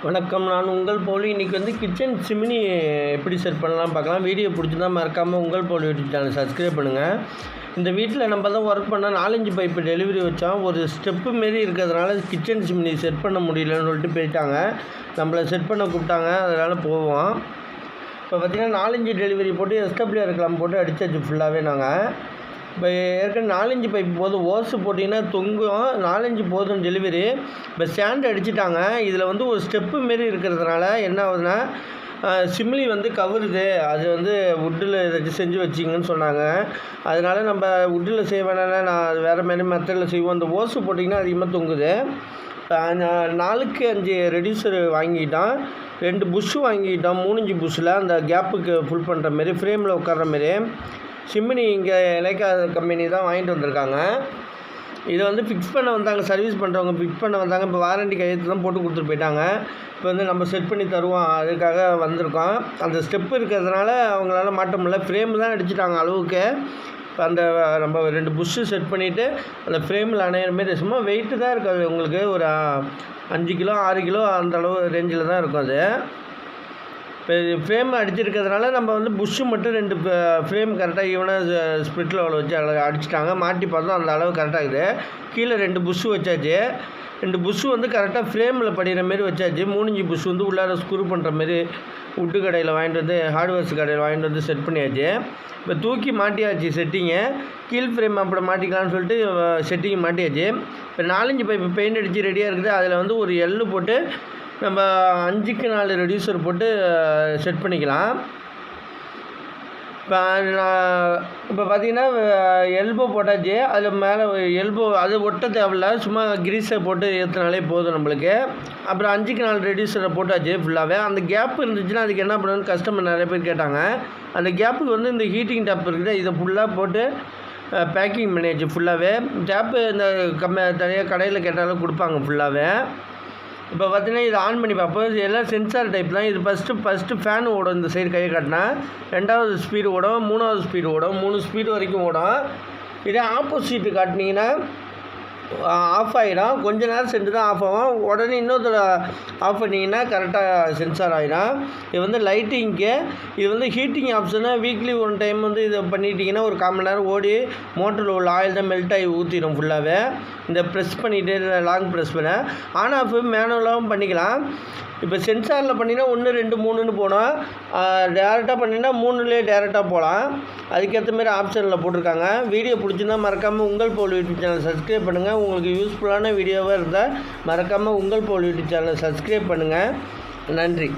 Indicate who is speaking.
Speaker 1: வணக்கம். நான் உங்கள் போலி. இன்றைக்கி கிச்சன் சிமினி எப்படி செட் பண்ணலாம் பார்க்கலாம். வீடியோ பிடிச்சிருந்தா மறக்காமல் உங்கள் போலி யூடியூப் சேனல் சப்ஸ்கிரைப் பண்ணுங்கள். இந்த வீட்டில் நம்ம தான் ஒர்க் பண்ணால் 4-5 பைப்பு டெலிவரி வச்சோம். ஒரு ஸ்டெப்பு மாரி இருக்கிறதுனால கிச்சன் சிமினி செட் பண்ண முடியலன்னு சொல்லிட்டு போயிட்டாங்க. நம்மளை செட் பண்ண கூப்பிட்டாங்க, அதனால் போவோம். இப்போ பார்த்திங்கன்னா 4-5 டெலிவரி போட்டு எஸ்டபிள்யூஆர் இருக்கலாம் போட்டு அடித்தாச்சு ஃபுல்லாகவே. நாங்கள் இப்போ ஏற்கனவே 4-5 பைப் போதும், ஓஸு போட்டிங்கன்னா தொங்கும். 4-5 போதும் டெலிவரி. இப்போ ஸ்டாண்ட் அடிச்சிட்டாங்க. இதில் ஒரு ஸ்டெப்பு மாரி இருக்கிறதுனால என்ன ஆகுதுன்னா, சிம்லி கவுருது. அது வுட்டில் ஏதாச்சும் செஞ்சு வச்சிங்கன்னு சொன்னாங்க. அதனால் நம்ம வுட்டில் செய்ய வேணாம்னா நான் வேறு மாரி மெத்தடில் செய்வோம். அந்த ஓஸு போட்டிங்கன்னா அதிகமாக தொங்குது. 4க்கு 5 ரெடியூசர் வாங்கிட்டோம். 2 புஷ்ஷு வாங்கிட்டோம். 3-5 புஷ்ஷில் அந்த கேப்புக்கு ஃபுல் பண்ணுற மாரி, ஃப்ரேமில் உட்கார்ற மாரி சிம்னி இங்கே எலைக்கா கம்பெனி தான் வாங்கிட்டு வந்திருக்காங்க. இதை ஃபிக்ஸ் பண்ண வந்தாங்க, சர்வீஸ் பண்ணுறவங்க ஃபிக்ஸ் பண்ண வந்தாங்க. இப்போ வாரண்டி கையெழுத்து தான் போட்டு கொடுத்துட்டு போயிட்டாங்க. இப்போ நம்ம செட் பண்ணி தருவோம், அதுக்காக வந்திருக்கோம். அந்த ஸ்டெப்பு இருக்கிறதுனால அவங்களால மாட்ட முடியல. ஃப்ரேம் தான் அடிச்சிட்டாங்க அளவுக்கு. இப்போ அந்த நம்ம 2 புஷ்ஷு செட் பண்ணிவிட்டு அந்த ஃப்ரேமில் அணையிற மாரி சும்மா வெயிட்டு தான் இருக்காது. உங்களுக்கு ஒரு 5 கிலோ 6 கிலோ அந்த அளவு ரேஞ்சில் தான் இருக்கும். அது இப்போ ஃப்ரேம் அடிச்சிருக்கிறதுனால நம்ம புஷ்ஷு மட்டும் 2 ஃப்ரேம் கரெக்டாக ஈவனாக ஸ்ப்ளிட் லெவல் வச்சு அடிச்சிட்டாங்க. மாட்டி பார்த்தோம், அந்த அளவு கரெக்டாக இருக்குது. கீழே 2 புஷ்ஷு வச்சாச்சு. 2 புஷ்ஷு கரெக்டாக ஃப்ரேமில் படிக்கிற மாரி வச்சாச்சு. 3-5 புஷ்ஷு உள்ளார ஸ்க்ரூ பண்ணுற மாரி வுட்டு கடையில் வாங்கிட்டு ஹார்ட்வேர்ஸ் கடையில் வாங்கிட்டு செட் பண்ணியாச்சு. இப்போ தூக்கி மாட்டியாச்சு செட்டிங்கு. கீழ் ஃப்ரேம் அப்படி மாட்டிக்கலான்னு சொல்லிட்டு செட்டிங் மாட்டியாச்சு. இப்போ 4-5 பைப்பு பெயிண்ட் அடித்து ரெடியாக இருக்குது. அதில் ஒரு எள்ளு போட்டு நம்ம 5க்கு 4 ரெடியூசர் போட்டு செட் பண்ணிக்கலாம். இப்போ பார்த்திங்கன்னா எல்போ போட்டாச்சு. அதில் மேலே எல்போ அது ஒட்ட தேவையில்ல, சும்மா கிரீஸை போட்டு ஏற்றினாலே போதும் நம்மளுக்கு. அப்புறம் 5க்கு 4 ரெடியூசரை போட்டாச்சு ஃபுல்லாகவே. அந்த கேப் இருந்துச்சுன்னா அதுக்கு என்ன பண்ணணும்னு கஸ்டமர் நிறைய பேர் கேட்டாங்க. அந்த கேப்புக்கு இந்த ஹீட்டிங் டேப் இருக்குது, இதை ஃபுல்லாக போட்டு பேக்கிங் பண்ணியாச்சு ஃபுல்லாகவே. டேப்பு இந்த தனியாக கடையில் கேட்டாலும் கொடுப்பாங்க ஃபுல்லாகவே. இப்போ பார்த்திங்கன்னா இதை ஆன் பண்ணி பார்ப்போம். இது எல்லாம் சென்சார் டைப் தான். இது ஃபஸ்ட்டு ஃபேன் ஓடும். இந்த சைடு கையை காட்டினா 2வது ஸ்பீடு ஓடும், 3வது ஸ்பீடு ஓடும், 3 ஸ்பீடு வரைக்கும் ஓடும். இதே ஆப்போசிட்டு காட்டினீங்கன்னா ஆஃப் ஆகிடும். கொஞ்ச நேரம் சென்று தான் ஆஃப் ஆகும். உடனே இன்னொரு ஆஃப் பண்ணிங்கன்னா கரெக்டாக சென்சார் ஆகிடும். இது லைட்டிங்க்கு. இது ஹீட்டிங் ஆப்ஷனு. வீக்லி 1 டைம் இதை பண்ணிட்டீங்கன்னா ஒரு 1/4 மணி நேரம் ஓடி மோட்டரில் உள்ள ஆயில் தான் மெல்ட் ஆகி ஊற்றிடும் ஃபுல்லாகவே. இந்த ப்ரெஸ் பண்ணிவிட்டு லாங் ப்ரெஸ் பண்ண ஆன் ஆஃப் மேனுவலாகவும் பண்ணிக்கலாம். இப்போ சென்சாரில் பண்ணிங்கன்னா 1 2 3ன்னு போனோம். டேரெக்டாக பண்ணிங்கன்னா 3லேயே டேரெக்டாக போகலாம். அதுக்கேற்ற மாதிரி ஆப்ஷனில் போட்டிருக்காங்க. வீடியோ பிடிச்சிருந்தா மறக்காமல் உங்கள் போல் யூடியூப் சேனல் சப்ஸ்கிரைப் பண்ணுங்கள். உங்களுக்கு யூஸ்ஃபுல்லான வீடியோவாக இருந்தால் மறக்காமல் உங்கள் போல் யூடியூப் சேனல் சப்ஸ்கிரைப் பண்ணுங்கள். நன்றி.